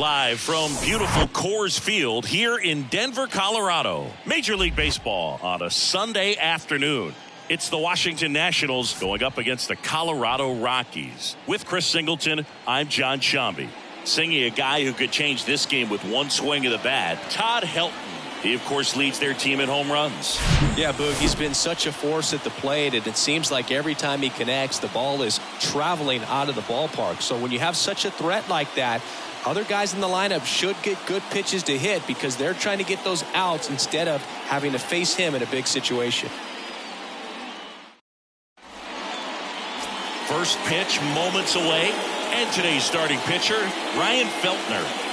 Live from beautiful Coors Field here in Denver, Colorado. Major League Baseball on a Sunday afternoon. It's the Washington Nationals going up against the Colorado Rockies. With Chris Singleton, I'm John Shambi. Singing a guy who could change this game with one swing of the bat, Todd Helton. He, of course, leads their team in home runs. Yeah, Boog, he's been such a force at the plate, and it seems like every time he connects, the ball is traveling out of the ballpark. So when you have such a threat like that, other guys in the lineup should get good pitches to hit because they're trying to get those outs instead of having to face him in a big situation. First pitch moments away, and today's starting pitcher, Ryan Feltner.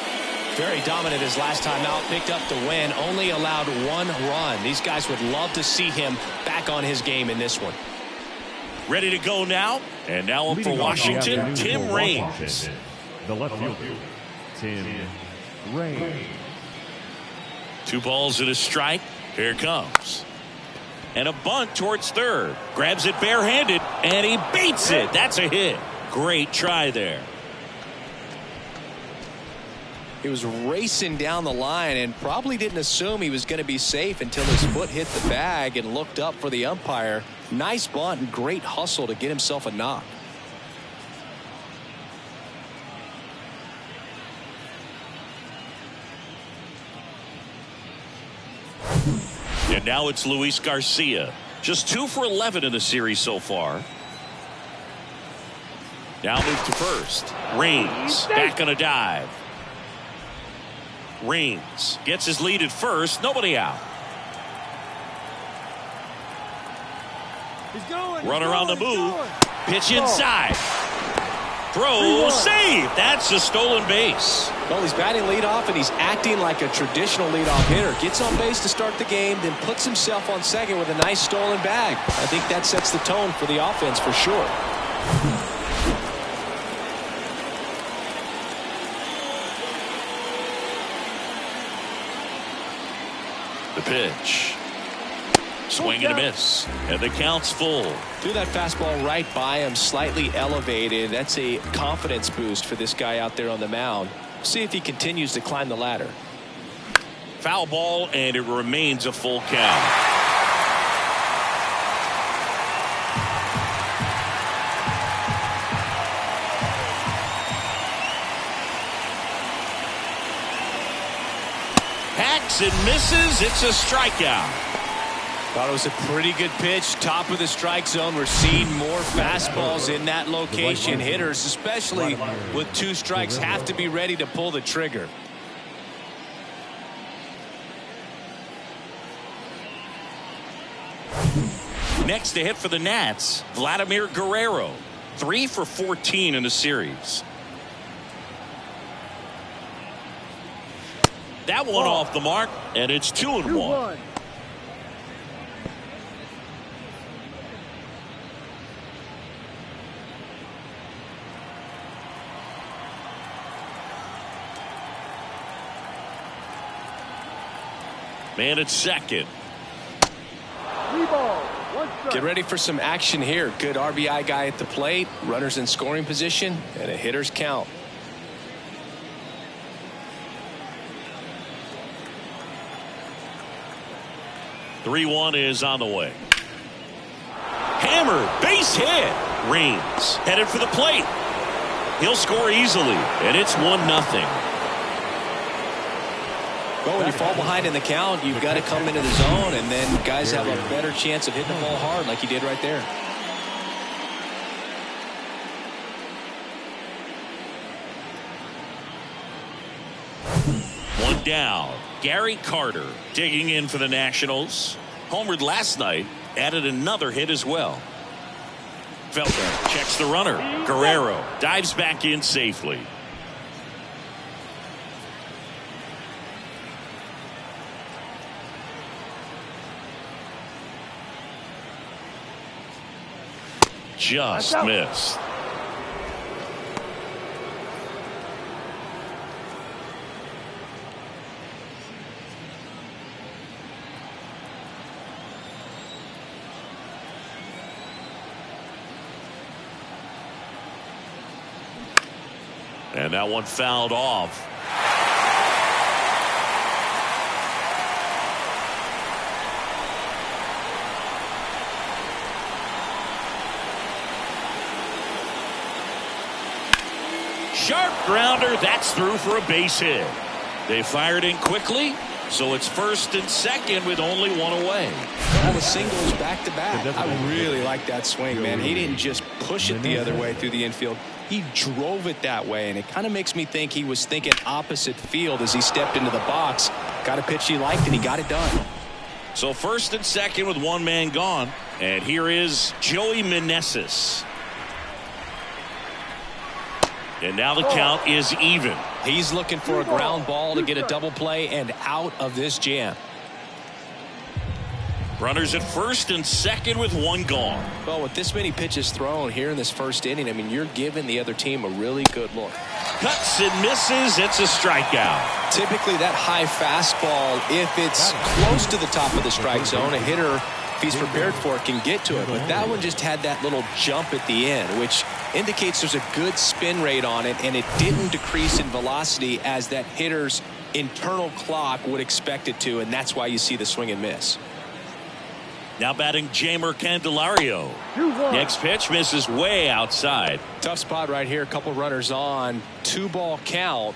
Very dominant his last time out, picked up the win, only allowed one run. These guys would love to see him back on his game in this one. Ready to go now, and now up for Washington, Tim Raines. The left fielder, Tim Raines. 2 balls and a strike. Here it comes. And a bunt towards third. Grabs it barehanded, and he beats it. That's a hit. Great try there. He was racing down the line and probably didn't assume he was going to be safe until his foot hit the bag and looked up for the umpire. Nice bunt and great hustle to get himself a knock. And now it's Luis Garcia. Just 2 for 11 in the series so far. Now move to first. Raines back on a dive. Raines gets his lead at first. Nobody out. Runner on the move. Pitch inside. Throw, save. That's a stolen base. Well, he's batting leadoff, and he's acting like a traditional leadoff hitter. Gets on base to start the game, then puts himself on second with a nice stolen bag. I think that sets the tone for the offense for sure. The pitch. Swing and a miss. And the count's full. Threw that fastball right by him, slightly elevated. That's a confidence boost for this guy out there on the mound. See if he continues to climb the ladder. Foul ball, and it remains a full count. Hacks and misses. It's a strikeout. Thought it was a pretty good pitch. Top of the strike zone. We're seeing more fastballs in that location. Hitters, especially with 2 strikes, have to be ready to pull the trigger. Next to hit for the Nats, Vladimir Guerrero. 3 for 14 in the series. That one off the mark, and it's 2-1. Man at second. Get ready for some action here. Good RBI guy at the plate. Runners in scoring position and a hitter's count. (3-1) is on the way. Hammer, base hit. Raines headed for the plate. He'll score easily, and it's 1-0. Well, when you fall behind in the count, you've got to come into the zone, and then guys have a better chance of hitting the ball hard like he did right there. One down. Gary Carter digging in for the Nationals. Homered last night, added another hit as well. Feltner checks the runner. Guerrero dives back in safely. Just missed. And that one fouled off. sharp grounder. That's through for a base hit. They fired in quickly, so it's first and second with only one away. All the singles back to back. I really like that swing, man. He didn't just push it the other way through the infield. He drove it that way, and it kind of makes me think he was thinking opposite field as he stepped into the box. Got a pitch he liked, and he got it done. So first and second with one man gone. And here is Joey Meneses. And now the count is even. He's looking for a ground ball to get a double play and out of this jam. Runners at first and second with one gone. Well, with this many pitches thrown here in this first inning, I mean, you're giving the other team a really good look. Cuts and misses. It's a strikeout. Typically that high fastball, if it's close to the top of the strike zone, a hitter, if he's prepared for it, can get to it. But that one just had that little jump at the end, which indicates there's a good spin rate on it, and it didn't decrease in velocity as that hitter's internal clock would expect it to, and that's why you see the swing and miss. Now batting Jamer Candelario. Next pitch misses way outside. Tough spot right here. A couple runners on. 2-ball count.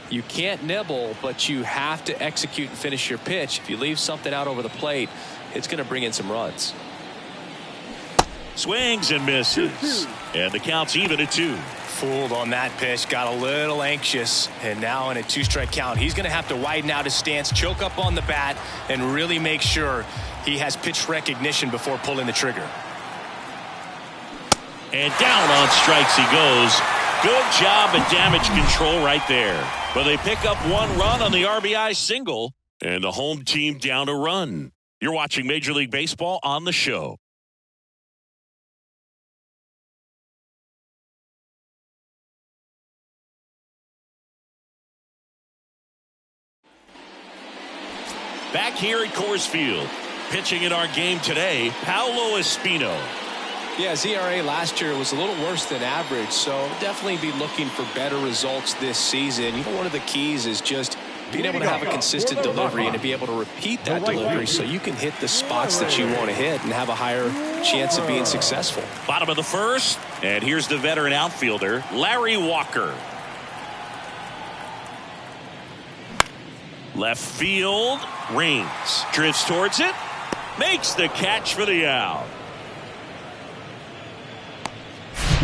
You can't nibble, but you have to execute and finish your pitch. If you leave something out over the plate, it's going to bring in some runs. Swings and misses. And the count's even at 2. Fooled on that pitch, got a little anxious, and now in a 2-strike count, he's going to have to widen out his stance, choke up on the bat, and really make sure he has pitch recognition before pulling the trigger. And down on strikes he goes. Good job at damage control right there. But they pick up one run on the RBI single, and the home team down a run. You're watching Major League Baseball on the show. Back here at Coors Field, pitching in our game today, Paolo Espino. Yeah, his ERA last year was a little worse than average, so definitely be looking for better results this season. You know, one of the keys is just being able to have a consistent delivery and to be able to repeat that delivery so you can hit the spots that you want to hit and have a higher chance of being successful. Bottom of the first, and here's the veteran outfielder, Larry Walker. Left field, Raines drifts towards it, makes the catch for the out.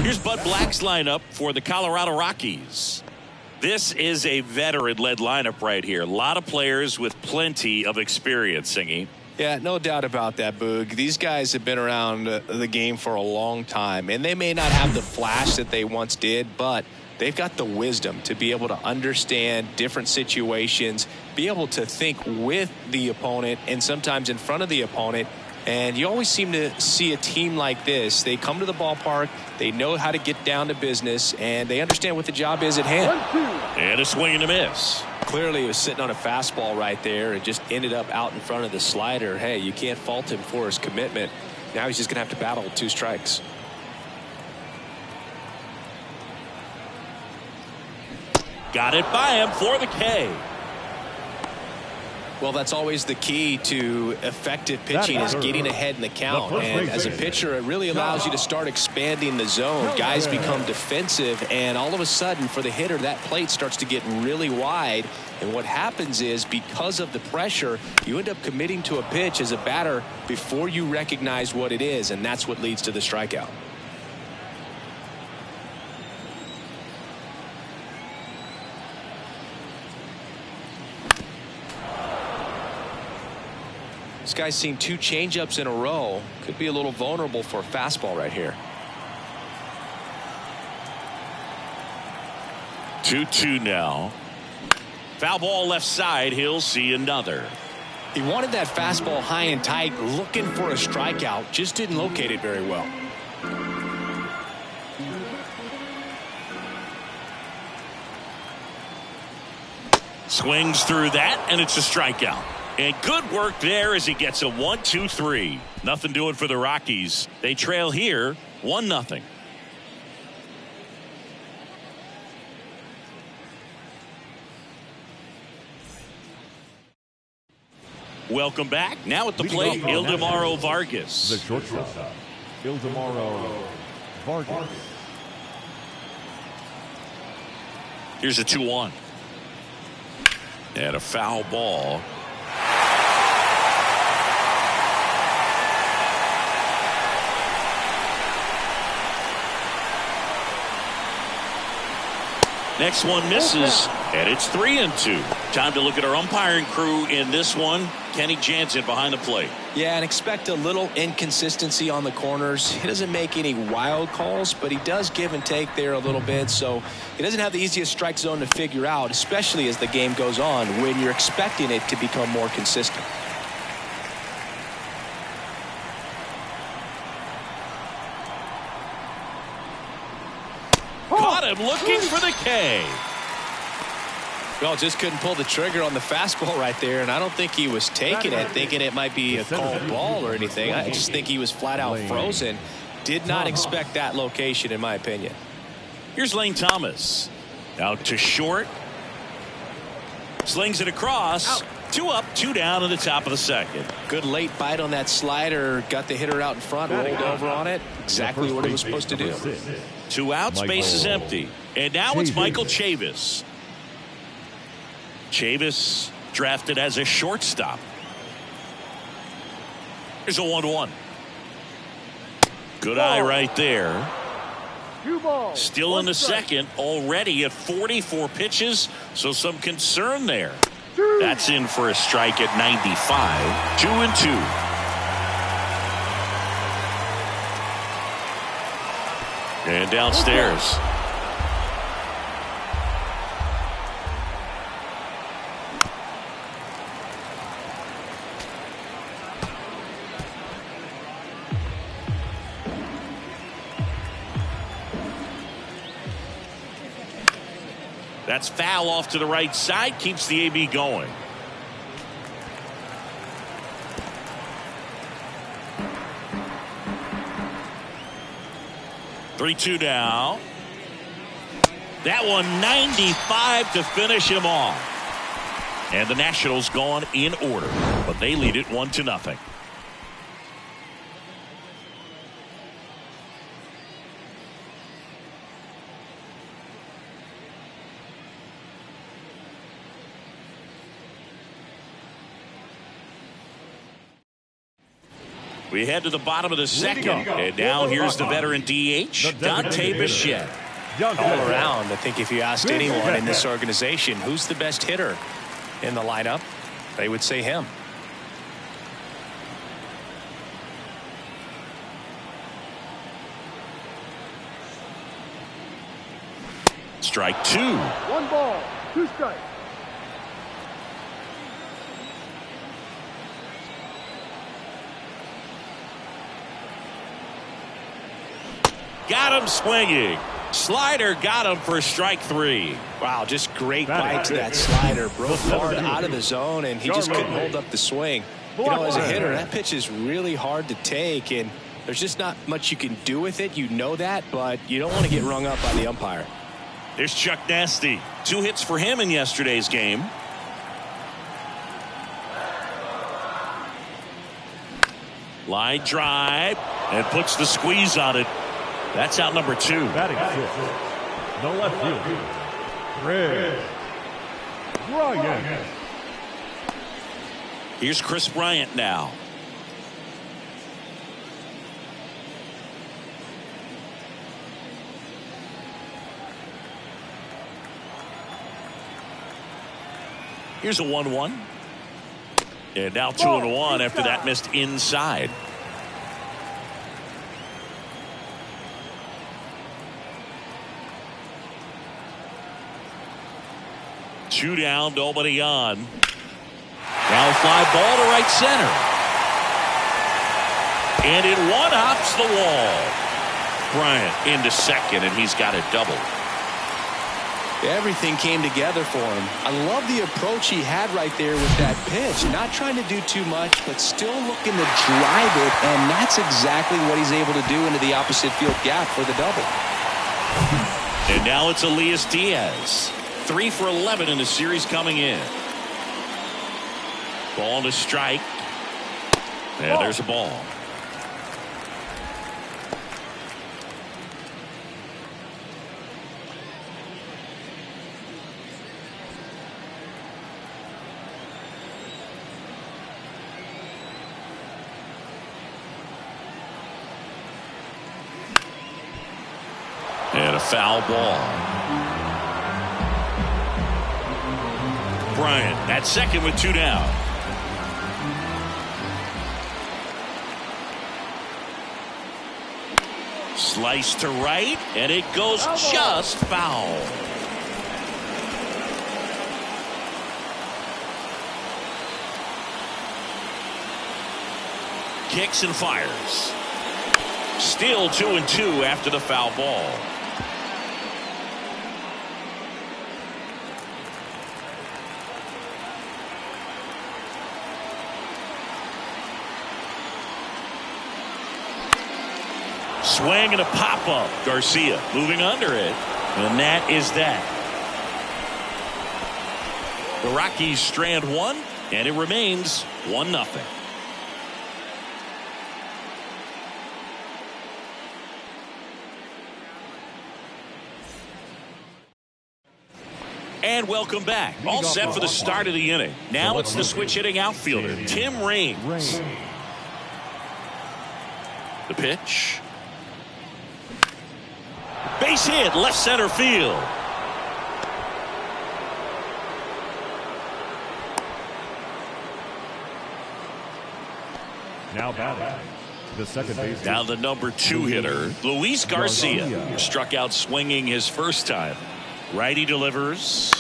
Here's Bud Black's lineup for the Colorado Rockies. This is a veteran-led lineup right here. A lot of players with plenty of experience, Singy. Yeah, no doubt about that, Boog. These guys have been around the game for a long time, and they may not have the flash that they once did, but they've got the wisdom to be able to understand different situations, be able to think with the opponent and sometimes in front of the opponent. And you always seem to see a team like this. They come to the ballpark, they know how to get down to business, and they understand what the job is at hand. And a swing and a miss. Clearly he was sitting on a fastball right there and just ended up out in front of the slider. Hey, you can't fault him for his commitment. Now he's just going to have to battle with 2 strikes. Got it by him for the K. Well, that's always the key to effective pitching, is getting ahead in the count. And as a pitcher, it really allows you to start expanding the zone. Guys become defensive, and all of a sudden, for the hitter, that plate starts to get really wide. And what happens is, because of the pressure, you end up committing to a pitch as a batter before you recognize what it is, and that's what leads to the strikeout. This guy's seen 2 changeups in a row. Could be a little vulnerable for a fastball right here. 2-2 now. Foul ball left side. He'll see another. He wanted that fastball high and tight, looking for a strikeout. Just didn't locate it very well. Swings through that, and it's a strikeout. And good work there as he gets a 1-2-3. Nothing doing for the Rockies. They trail here 1-0. Welcome back. Now at the plate, Ildemaro Vargas. The shortstop, Ildemaro Vargas. Here's a 2-1. And a foul ball. Next one misses, and it's 3-2. Time to look at our umpiring crew in this one. Kenny Jansen behind the plate. Yeah, and expect a little inconsistency on the corners. He doesn't make any wild calls, but he does give and take there a little bit. So he doesn't have the easiest strike zone to figure out, especially as the game goes on when you're expecting it to become more consistent. Caught him looking for the K. Well, just couldn't pull the trigger on the fastball right there, and I don't think he was taking it, thinking it might be a called ball or anything. I just think he was flat out frozen. Did not expect that location, in my opinion. Here's Lane Thomas. Out to short. Slings it across. 2 up, 2 down in the top of the second. Good late bite on that slider. Got the hitter out in front, rolled over on it. Exactly what he was supposed to do. 2 outs, base is empty. And now it's Michael Chavis. Chavis drafted as a shortstop. Here's a 1-1. Good eye right there. Still in the second, already at 44 pitches, so some concern there. That's in for a strike at 95. 2-2. And downstairs. That's foul off to the right side. Keeps the AB going. Three-two now. That one 95 to finish him off. And the Nationals gone in order, but they lead it 1-0. We head to the bottom of the second, and now here's the veteran DH, Dante Bichette. All around, I think if you asked anyone in this organization who's the best hitter in the lineup, they would say him. Strike 2. 1 ball, 2 strikes. Got him swinging. Slider got him for strike 3. Wow, just great bite to that slider. Broke hard out of the zone, and he just couldn't hold up the swing. You know, as a hitter, that pitch is really hard to take, and there's just not much you can do with it. You know that, but you don't want to get rung up by the umpire. There's Chuck Nasty. 2 hits for him in yesterday's game. Line drive, and puts the squeeze on it. That's out number 2. Batting 6. The left fielder, Chris Bryant. Here's Chris Bryant now. Here's a 1-1. And now 2-1 after that missed inside. Two down, nobody on. Now fly ball to right center. And it one-hops the wall. Bryant into second, and he's got a double. Everything came together for him. I love the approach he had right there with that pitch. Not trying to do too much, but still looking to drive it, and that's exactly what he's able to do into the opposite field gap for the double. And now it's Elias Diaz. 3 for 11 in the series coming in. Ball to strike. And there's a ball. a foul ball. Bryant at second with 2 down. Slice to right, and it goes just foul. Kicks and fires. Still 2-2 after the foul ball. Swing and a pop-up. Garcia moving under it. And that is that. The Rockies strand one, and it remains 1-0. And welcome back. All set for the start of the inning. Now it's the switch hitting outfielder, Tim Raines. The pitch. Base hit, left center field. Now batting, the second base. Now the number 2 hitter, Luis Garcia, struck out swinging his first time. Righty delivers,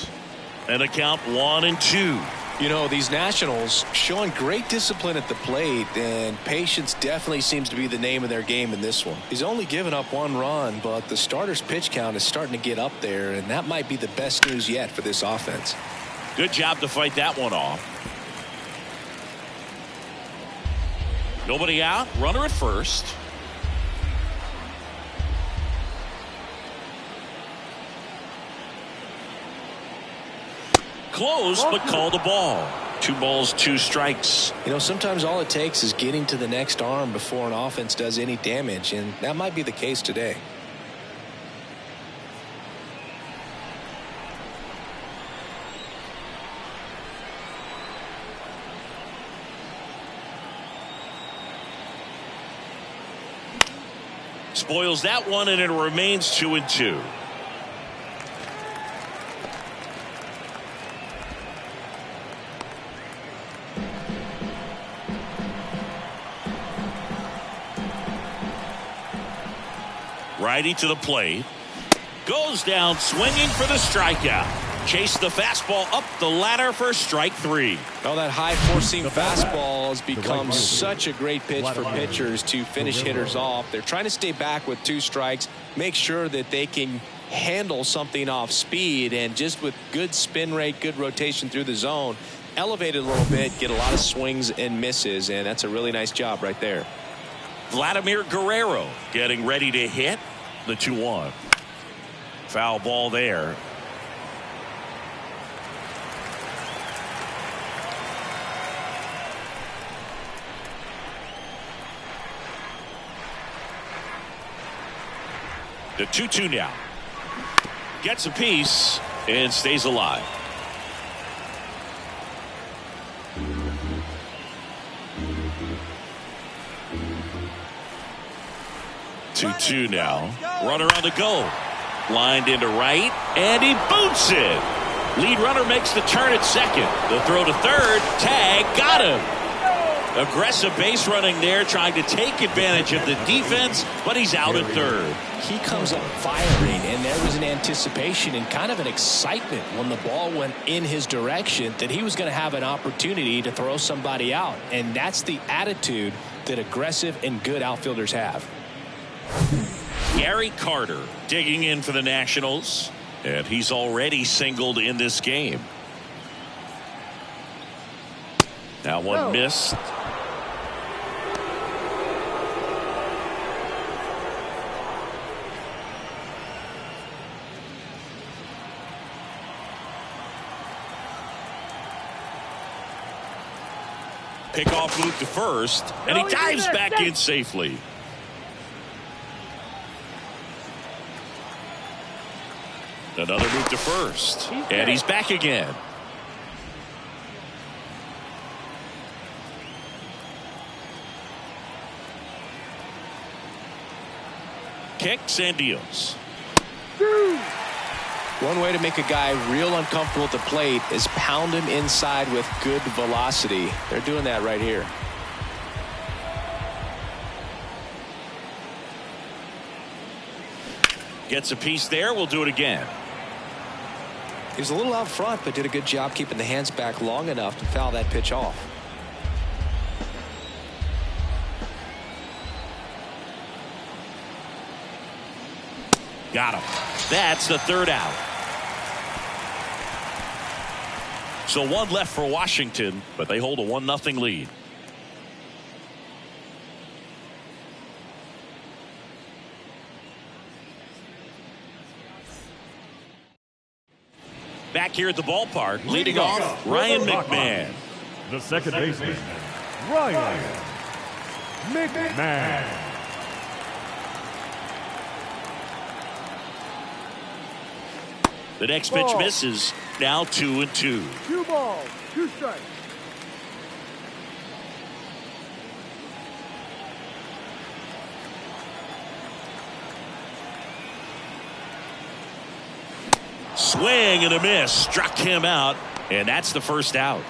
and a count 1-2. You know, these Nationals showing great discipline at the plate, and patience definitely seems to be the name of their game in this one. He's only given up 1 run, but the starter's pitch count is starting to get up there, and that might be the best news yet for this offense. Good job to fight that one off. Nobody out, runner at first. Close, but called a ball. 2 balls, 2 strikes. You know, sometimes all it takes is getting to the next arm before an offense does any damage, and that might be the case today. Spoils that one, and it remains 2-2. Righty to the plate. Goes down swinging for the strikeout. Chase the fastball up the ladder for strike 3. Oh, that high four-seam fastball has become such a great pitch for pitchers to finish hitters off. They're trying to stay back with 2 strikes, make sure that they can handle something off speed, and just with good spin rate, good rotation through the zone, elevate it a little bit, get a lot of swings and misses, and that's a really nice job right there. Vladimir Guerrero getting ready to hit the 2-1. Foul ball there. The 2-2 now. Gets a piece and stays alive. Two now. Runner on the go. Lined into right, and he boots it. Lead runner makes the turn at second. The throw to third. Tag. Got him. Aggressive base running there, trying to take advantage of the defense, but he's out at third. He comes up firing, and there was an anticipation and kind of an excitement when the ball went in his direction that he was going to have an opportunity to throw somebody out. And that's the attitude that aggressive and good outfielders have. Gary Carter digging in for the Nationals, and he's already singled in this game. Now one missed. Pickoff move to first, and he dives back in safely. Another move to first, and he's back again. Kicks and deals. One way to make a guy real uncomfortable at the plate is pound him inside with good velocity. They're doing that right here. Gets a piece there. We'll do it again. He was a little out front, but did a good job keeping the hands back long enough to foul that pitch off. Got him. That's the third out. So one left for Washington, but they hold a 1-0 lead. Back here at the ballpark, leading off, Ryan McMahon. The second baseman, Ryan McMahon. The next pitch misses. Now 2-2. 2 balls, 2 strikes. Swing and a miss. Struck him out. And that's the first out.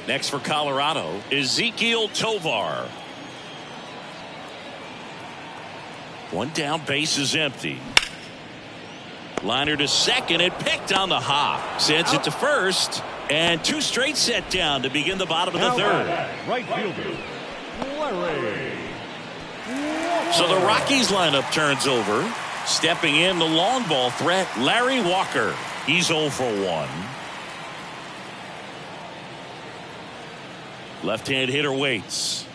Next for Colorado, Ezequiel Tovar. One down, base is empty. Liner to second, and picked on the hop. Sends it to first, and 2 straight set down to begin the bottom of the third. Right fielder, Larry. So the Rockies lineup turns over. Stepping in, the long ball threat, Larry Walker. He's 0 for 1. Left-hand hitter waits.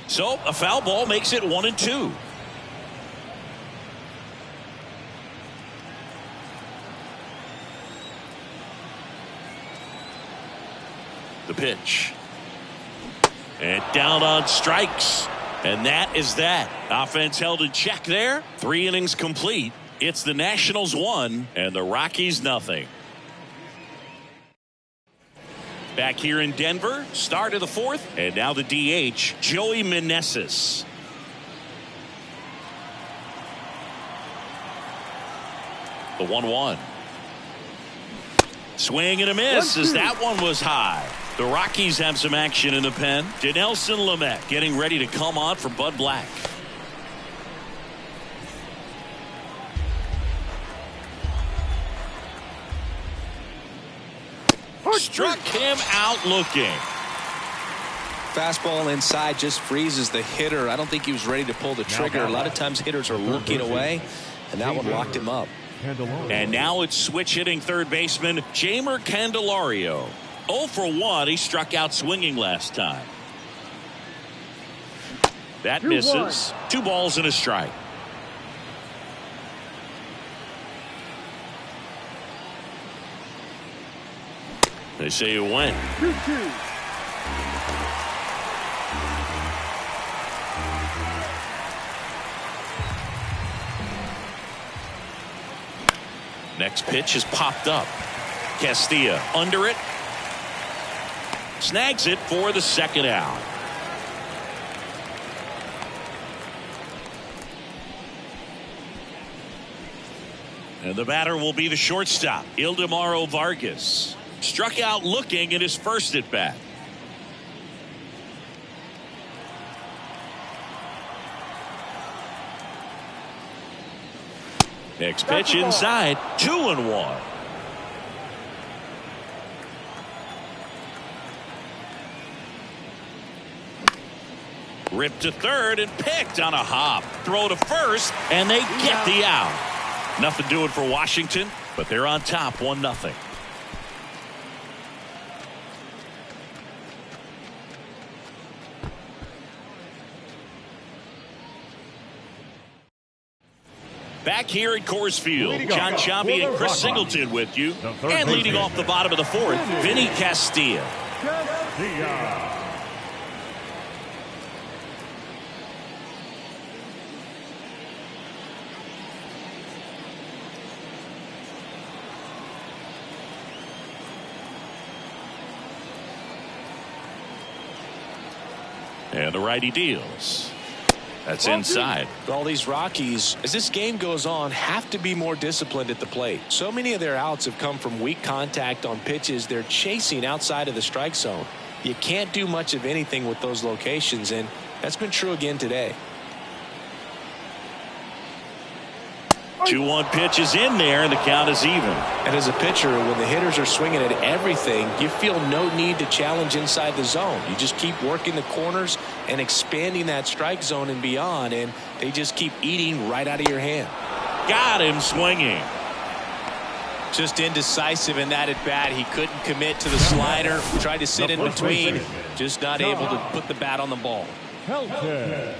So a foul ball makes it 1-2. The pitch. And down on strikes. And that is that. Offense held in check there. 3 innings complete. It's the Nationals 1 and the Rockies nothing. Back here in Denver, start of the 4th, and now the DH, Joey Meneses. The 1-1. Swing and a miss as that one was high. The Rockies have some action in the pen. Dinelson Lamet getting ready to come on for Bud Black. Struck him out looking. Fastball inside just freezes the hitter. I don't think he was ready to pull the trigger. A lot of times hitters are looking away, and that one locked him up. And now it's switch hitting third baseman Jeimer Candelario. 0 for 1. He struck out swinging last time. That misses. 2 balls and a strike. They say it went. 2-2. Next pitch is popped up. Castilla under it. Snags it for the second out. And the batter will be the shortstop, Ildemaro Vargas. Struck out looking in his first at bat. Next pitch inside, 2-1. Ripped to third and picked on a hop. Throw to first, and they get the out. Nothing doing for Washington, but they're on top 1-0. Back here at Coors Field, John Chaffee and Chris Singleton with you. And leading off the bottom of the 4th, Vinny Castilla. And the righty deals. That's inside. All these Rockies, as this game goes on, have to be more disciplined at the plate. So many of their outs have come from weak contact on pitches they're chasing outside of the strike zone. You can't do much of anything with those locations, and that's been true again today. 2-1 pitch is in there, and the count is even. And as a pitcher, when the hitters are swinging at everything, you feel no need to challenge inside the zone. You just keep working the corners and expanding that strike zone and beyond, and they just keep eating right out of your hand. Got him swinging. Just indecisive in that at bat. He couldn't commit to the slider. Tried to sit in between. Just not able to put the bat on the ball. Helton.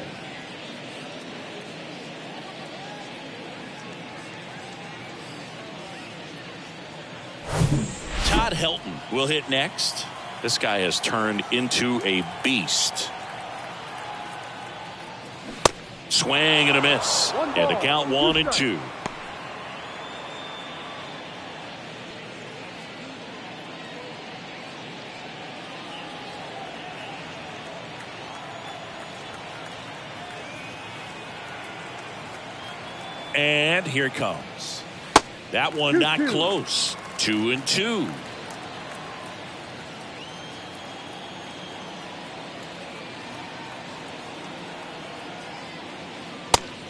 Todd Helton will hit next. This guy has turned into a beast. Swing and a miss. And the count 1-2. And here it comes. That one not close. 2-2.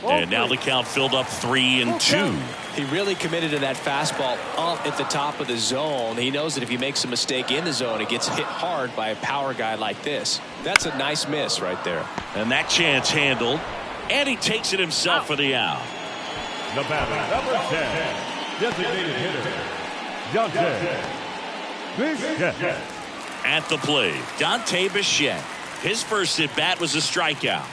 And now the count filled up 3-2. He really committed to that fastball up at the top of the zone. He knows that if he makes a mistake in the zone, it gets hit hard by a power guy like this. That's a nice miss right there. And that chance handled. And he takes it himself for the out. The batter, number 10, designated hitter, Dante Bichette. At the plate, Dante Bichette. His first at bat was a strikeout.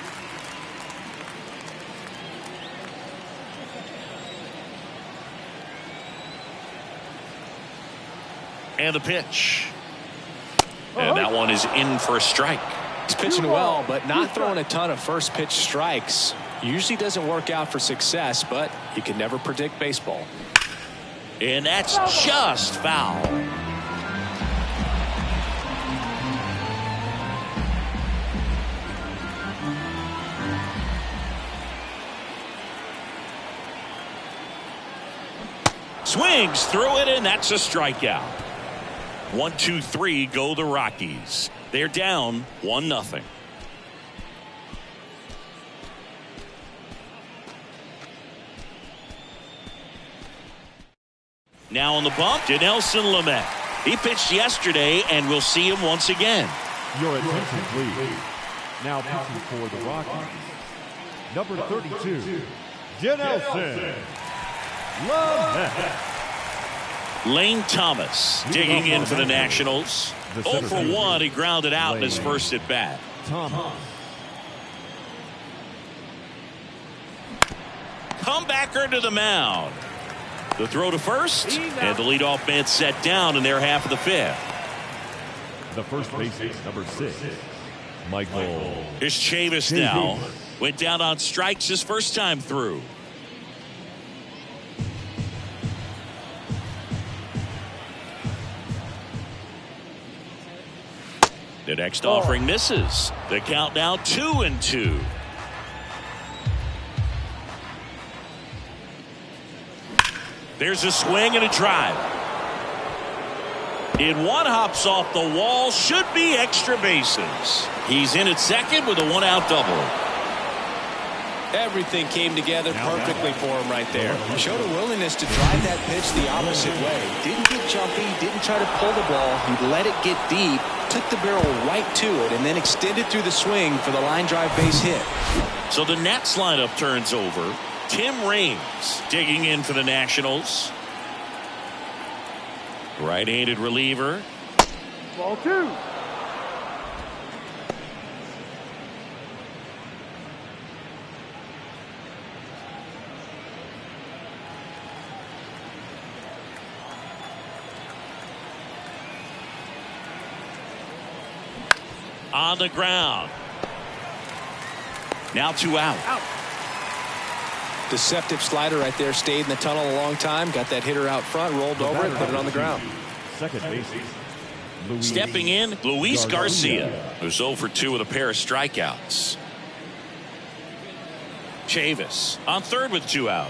And the pitch. And that one is in for a strike. He's pitching well, but not throwing a ton of first pitch strikes. Usually doesn't work out for success, but you can never predict baseball. And that's just foul. Swings through it, and that's a strikeout. 1-2-3 go the Rockies. They're down 1-0. Now on the bump, Dinelson Lamet. He pitched yesterday, and we'll see him once again. Your attention, please. Now pitching for the Rockies, number 32, Dinelson Lamet. Lane Thomas digging in for the Nationals. 0 for 1. He grounded out in his first at bat. Thomas. Comebacker to the mound. The throw to first, and the leadoff man set down in their half of the fifth. The first baseman, number 6, Michael. Here's Chavis now. Went down on strikes his first time through. The next offering misses. The count now 2-2. There's a swing and a drive. In one, hops off the wall. Should be extra bases. He's in at second with a 1-out double. Everything came together perfectly for him right there. He showed a willingness to drive that pitch the opposite way. Didn't get jumpy, didn't try to pull the ball. He let it get deep, took the barrel right to it, and then extended through the swing for the line drive base hit. So the Nats lineup turns over. Tim Raines digging in for the Nationals. Right-handed reliever. Ball 2. On the ground. Now 2 out. Deceptive slider right there. Stayed in the tunnel a long time. Got that hitter out front. Rolled over it. Put it on the ground. Second baseman, Luis Stepping in, Luis Garcia, who's 0 for 2 with a pair of strikeouts. Chavis on third with 2 out.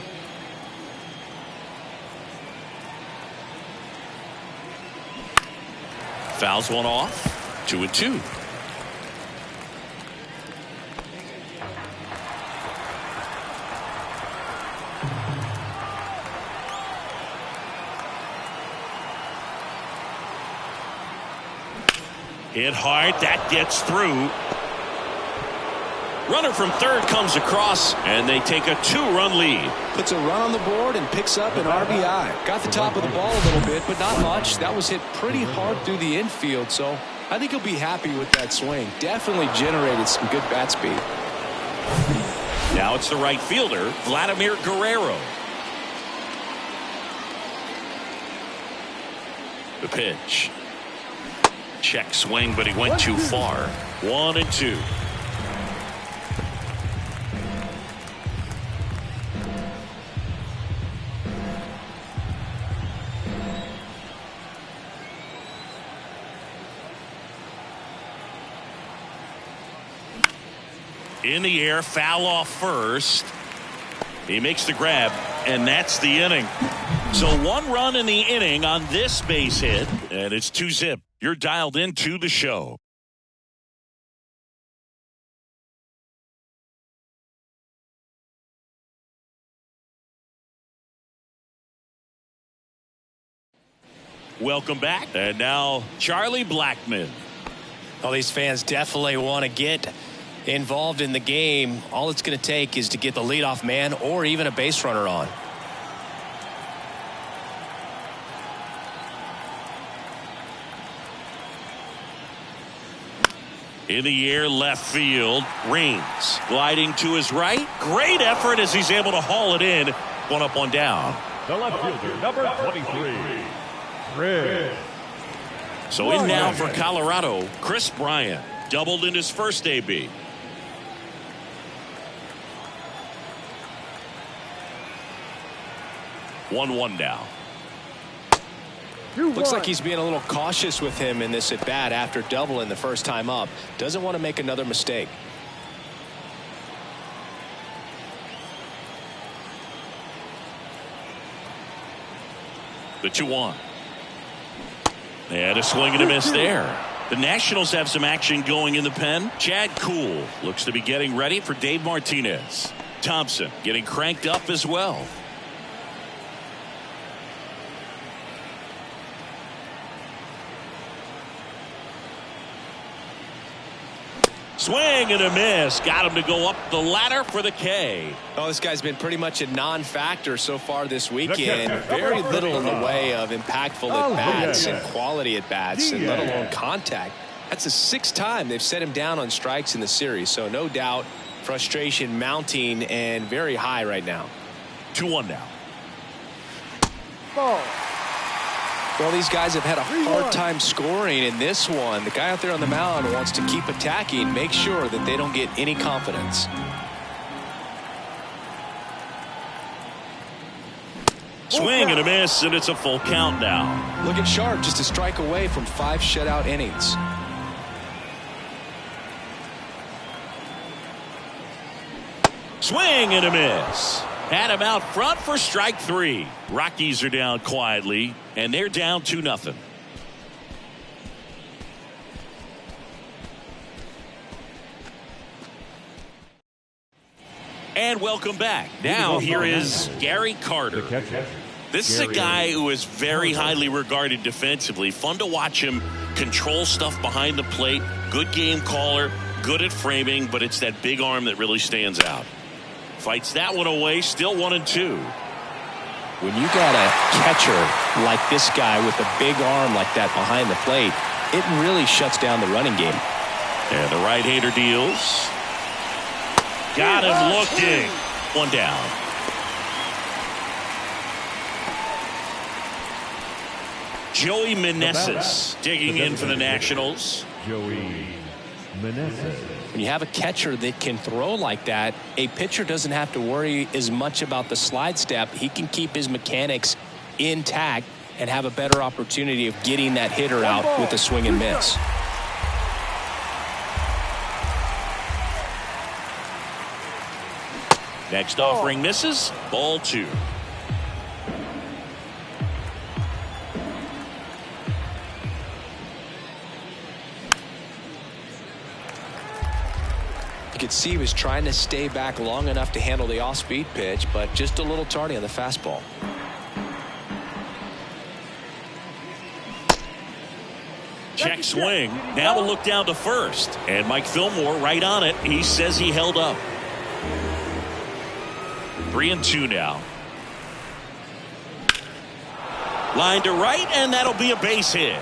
Fouls one off. 2-2. Hit hard. That gets through. Runner from third comes across, and they take a 2-run lead. Puts a run on the board and picks up an RBI. Got the top of the ball a little bit, but not much. That was hit pretty hard through the infield, so I think he'll be happy with that swing. Definitely generated some good bat speed. Now it's the right fielder, Vladimir Guerrero. The pitch. Check swing, but he went too far. 1-2. In the air, foul off first. He makes the grab, and that's the inning. So 1 run in the inning on this base hit, and it's 2-zip. You're dialed into the show. Welcome back. And now Charlie Blackmon. Well, these fans definitely want to get involved in the game. All it's going to take is to get the leadoff man or even a base runner on. In the air, left field. Raines gliding to his right. Great effort as he's able to haul it in. 1 up, 1 down. The left fielder, number 23, Chris. So in now for Colorado, Chris Bryant. Doubled in his first AB. One now. Looks like he's being a little cautious with him in this at bat after doubling the first time up. Doesn't want to make another mistake. The 2-1. And a swing and a miss there. The Nationals have some action going in the pen. Chad Kuhl looks to be getting ready for Dave Martinez. Thompson getting cranked up as well. Swing and a miss. Got him to go up the ladder for the K. Oh, this guy's been pretty much a non-factor so far this weekend. Very little in the way of impactful at-bats and quality at-bats, and let alone contact. That's the 6th time they've set him down on strikes in the series, so no doubt frustration mounting and very high right now. 2-1 now. Ball. Well, these guys have had a hard time scoring in this one. The guy out there on the mound wants to keep attacking, make sure that they don't get any confidence. Swing and a miss, and it's a full count now. Looking sharp, just a strike away from 5 shutout innings. Swing and a miss. Had him out front for strike 3. Rockies are down quietly, and they're down 2-0. And welcome back. Now here is Gary Carter. This is a guy who is very highly regarded defensively. Fun to watch him control stuff behind the plate. Good game caller, good at framing, but it's that big arm that really stands out. Fights that one away, still 1-2. When you got a catcher like this guy with a big arm like that behind the plate, it really shuts down the running game. And the right-hander deals. Got him looking. 1 down. Joey Meneses digging in for the Nationals. Joey Meneses. When you have a catcher that can throw like that, a pitcher doesn't have to worry as much about the slide step. He can keep his mechanics intact and have a better opportunity of getting that hitter out with a swing and miss. Next offering misses. Ball 2. You could see he was trying to stay back long enough to handle the off-speed pitch, but just a little tardy on the fastball. Check swing. Now a look down to first. And Mike Fillmore right on it. He says he held up. 3-2 now. Line to right, and that'll be a base hit.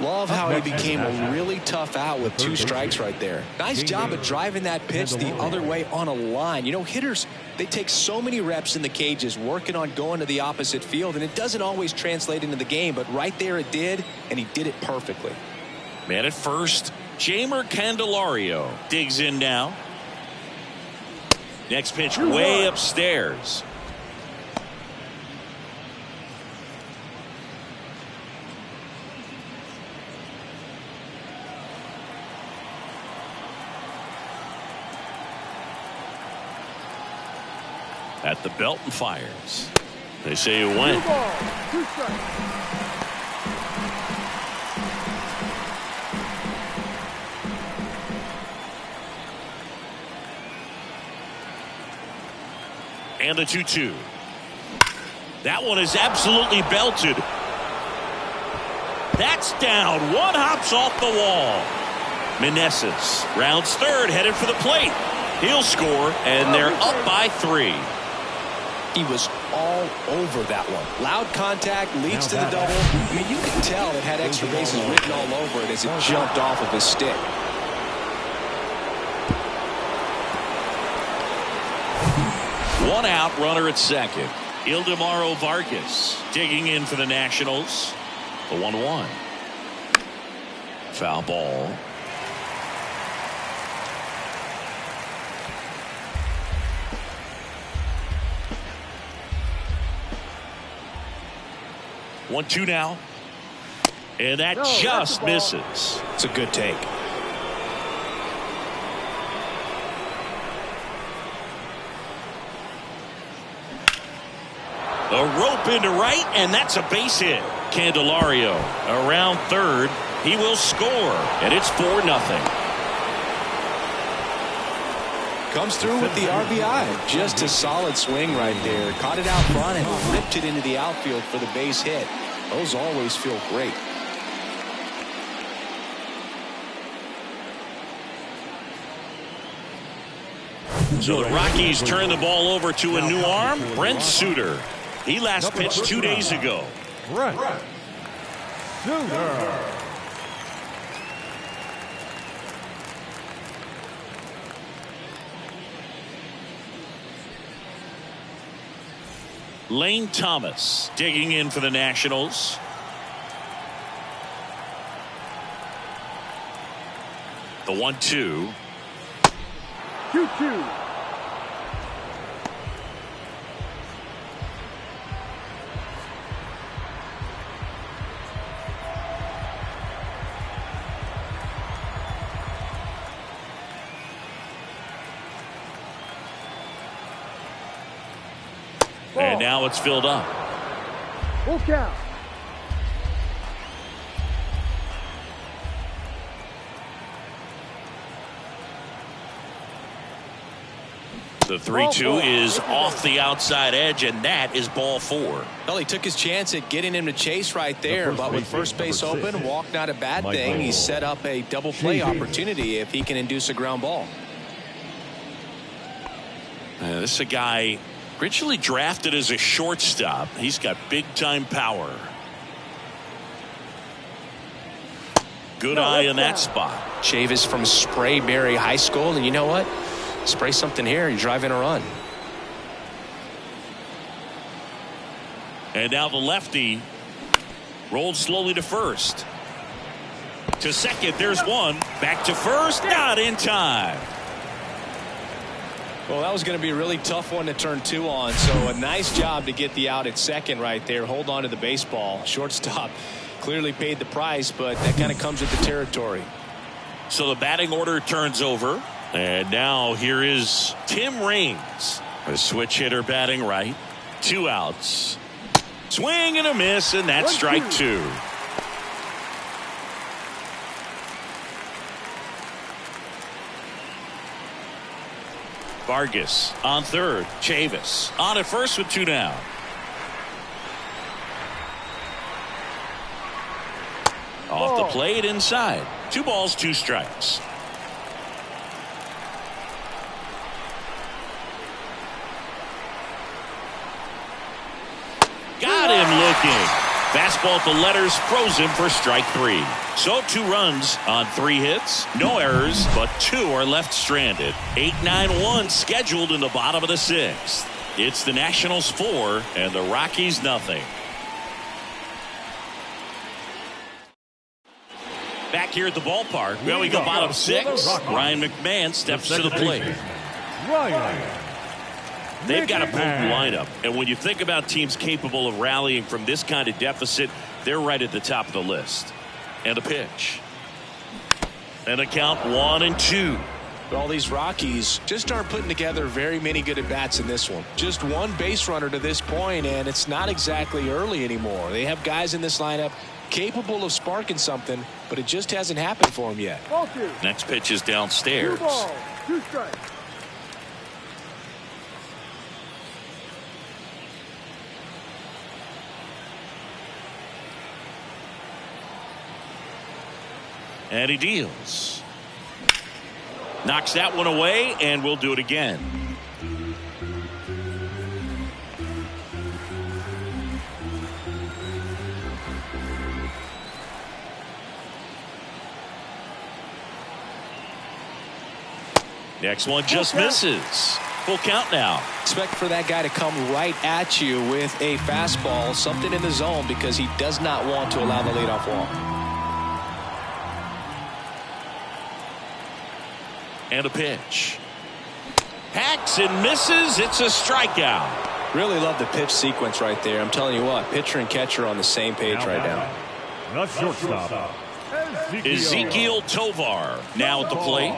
Love how he became a really tough out with 2 strikes right there. Nice job of driving that pitch the other way on a line. You know, hitters, they take so many reps in the cages working on going to the opposite field, and it doesn't always translate into the game, but right there it did, and he did it perfectly. Man at first, Jeimer Candelario digs in now. Next pitch way upstairs. At the belt and fires. They say it went. 2 balls, 2 strikes. And the 2-2. That one is absolutely belted. That's down. One hops off the wall. Meneses rounds third, headed for the plate. He'll score, and they're up by 3. He was all over that one. Loud contact leads to the double. I mean, you can tell it had extra bases written all over it as it jumped off of his stick. One out, runner at second. Ildemaro Vargas digging in for the Nationals. The 1-1. Foul ball. One, 2 now. And that just misses. It's a good take. A rope into right, and that's a base hit. Candelario around third. He will score, and it's 4-0. Comes through with the RBI. Just a solid swing right there. Caught it out front and ripped it into the outfield for the base hit. Those always feel great. So the Rockies turn the ball over to a new arm, Brent Suter. He last pitched 2 days ago. Brent Suter. Lane Thomas digging in for the Nationals. The 1-2. 2-2. And now it's filled up. Full count. The 3-2 is off the outside edge, and that is ball 4. Well, he took his chance at getting him to chase right there, but with first base open, walk not a bad thing. He set up a double play opportunity if he can induce a ground ball. This is a guy originally drafted as a shortstop. He's got big-time power. Good eye in that spot. Chavis from Sprayberry High School, and you know what? Spray something here, you drive in a run. And now the lefty rolled slowly to first. To second, there's one. Back to first, not in time. Well, that was going to be a really tough one to turn 2 on, so a nice job to get the out at second right there. Hold on to the baseball. Shortstop clearly paid the price, but that kind of comes with the territory. So the batting order turns over. And now here is Tim Raines. A switch hitter batting right. 2 outs. Swing and a miss, and that's strike 2. Vargas on third. Chavis on at first with 2 down. Off the plate inside. 2 balls, 2 strikes. Got him looking. Fastball at the letters, froze him for strike 3. So 2 runs on 3 hits. No errors, but 2 are left stranded. 8-9-1 scheduled in the bottom of the 6th. It's the Nationals 4 and the Rockies nothing. Back here at the ballpark. Well, we go bottom 6. Ryan McMahon steps to the plate. They've got a potent lineup, and when you think about teams capable of rallying from this kind of deficit, they're right at the top of the list. And a pitch. And a count 1-2. Well, these Rockies just aren't putting together very many good at-bats in this one. Just 1 base runner to this point, and it's not exactly early anymore. They have guys in this lineup capable of sparking something, but it just hasn't happened for them yet. Next pitch is downstairs. 2 balls, 2 strikes. And he deals. Knocks that one away, and we'll do it again. Next one just misses. Full count now. Expect for that guy to come right at you with a fastball, something in the zone, because he does not want to allow the leadoff walk. And a pitch. Hacks and misses. It's a strikeout. Really love the pitch sequence right there. I'm telling you what, pitcher and catcher are on the same page right now. The shortstop, Ezekiel Tovar now at the plate.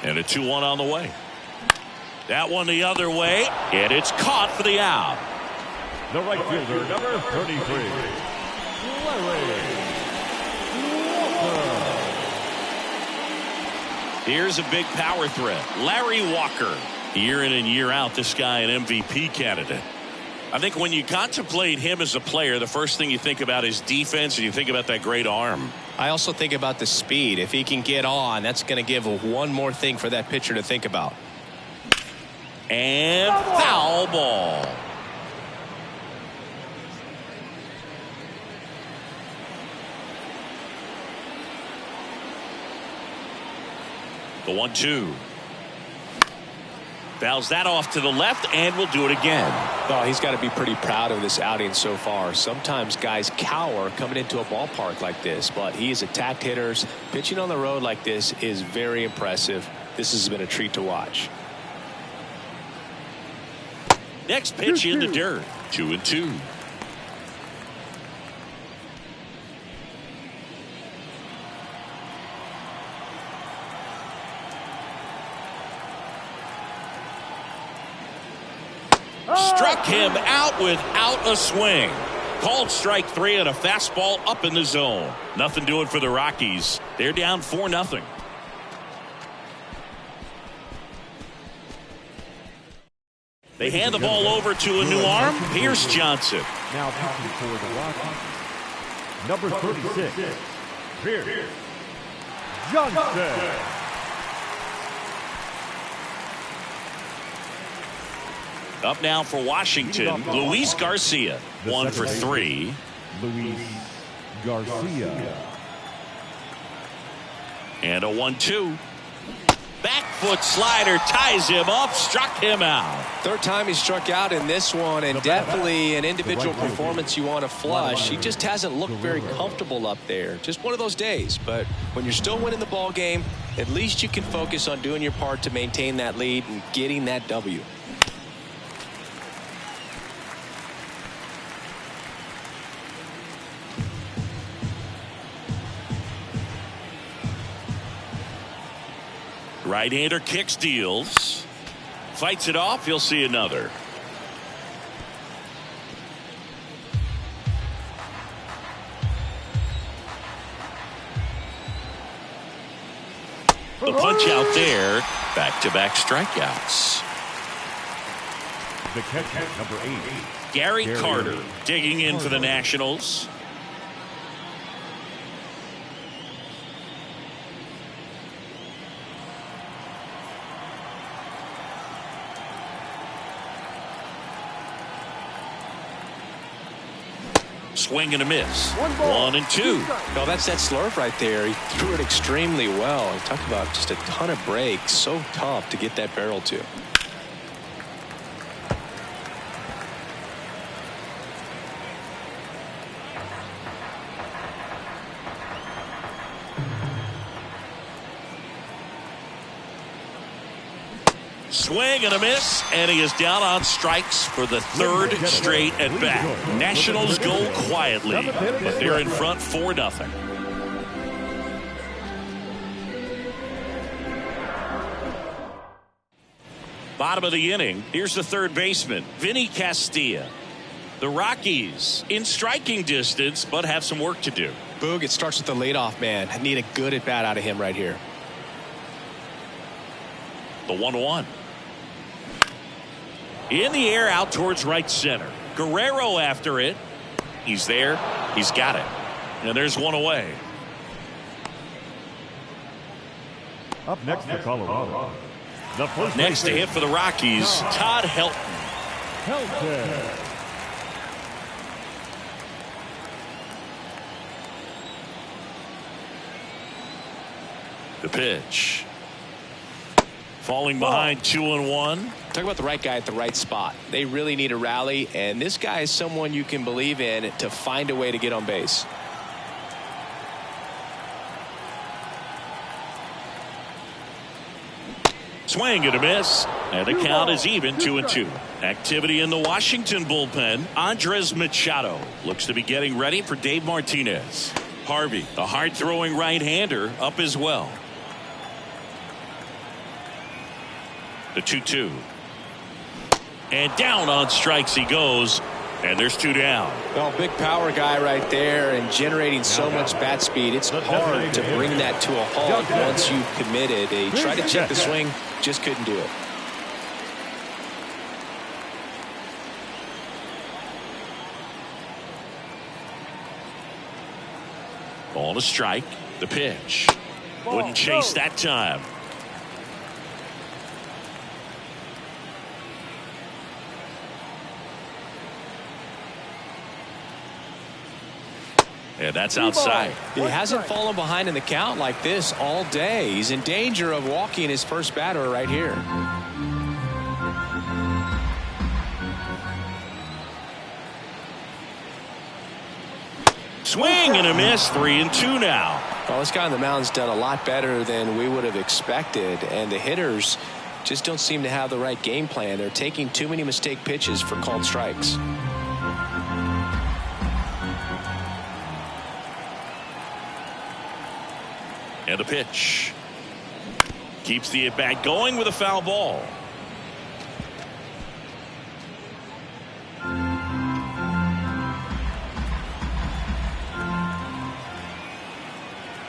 And a 2-1 on the way. That one the other way, and it's caught for the out. The right fielder, number 33, Larry Walker. Here's a big power threat. Larry Walker. Year in and year out, this guy an MVP candidate. I think when you contemplate him as a player, the first thing you think about is defense, and you think about that great arm. I also think about the speed. If he can get on, that's going to give one more thing for that pitcher to think about. And foul ball. The 1-2. Fouls that off to the left, and we'll do it again. Oh, he's got to be pretty proud of this outing so far. Sometimes guys cower coming into a ballpark like this, but he has attacked hitters. Pitching on the road like this is very impressive. This has been a treat to watch. Next pitch in the dirt. 2-2. Struck him out without a swing. Called strike 3 and a fastball up in the zone. Nothing doing for the Rockies. They're down 4-0. They hand the ball over to a new arm. Here's Johnson. Now pitching for the Rockies, number 36, Pierce Johnson. Up now for Washington, Luis Garcia. 1 for 3. Luis Garcia. And a 1-2. Back foot slider ties him up, struck him out. Third time he struck out in this one, and definitely an individual performance you want to flush. He just hasn't looked very comfortable up there. Just one of those days. But when you're still winning the ball game, at least you can focus on doing your part to maintain that lead and getting that W. Right-hander kicks, deals. Fights it off. He'll see another. The punch out there. Back-to-back strikeouts. The catcher, number 8. Gary Carter digging in for the Nationals. Swing and a miss. 1 and 2. No, that's that slurve right there. He threw it extremely well. And talk about just a ton of breaks. So tough to get that barrel to. Swing and a miss, and he is down on strikes for the third straight at bat. Nationals go quietly, but they're in front 4-0. Bottom of the inning, here's the third baseman, Vinny Castilla. The Rockies in striking distance, but have some work to do. Boog, it starts with the leadoff man. I need a good at bat out of him right here. The 1-1. In the air out towards right center. Guerrero after it. He's there. He's got it. And there's one away. Up next for Colorado. The first Next to hit for the Rockies, Todd Helton. The pitch. Falling behind 2-1. Talk about the right guy at the right spot. They really need a rally, and this guy is someone you can believe in to find a way to get on base. Swing and a miss, and the count is even 2-2. Activity in the Washington bullpen. Andres Machado looks to be getting ready for Dave Martinez. Harvey, the hard-throwing right-hander, up as well. The 2-2. And down on strikes he goes. And there's 2 down. Well, big power guy right there and generating so much bat speed. It's hard to bring that to a halt once you've committed. He tried to check the swing, just couldn't do it. Ball to strike. The pitch. Wouldn't chase that time. And that's outside. He hasn't fallen behind in the count like this all day. He's in danger of walking his first batter right here. Swing and a miss. 3-2 now. Well, this guy on the mound's done a lot better than we would have expected, and the hitters just don't seem to have the right game plan. They're taking too many mistake pitches for called strikes. And the pitch. Keeps the at-bat going with a foul ball.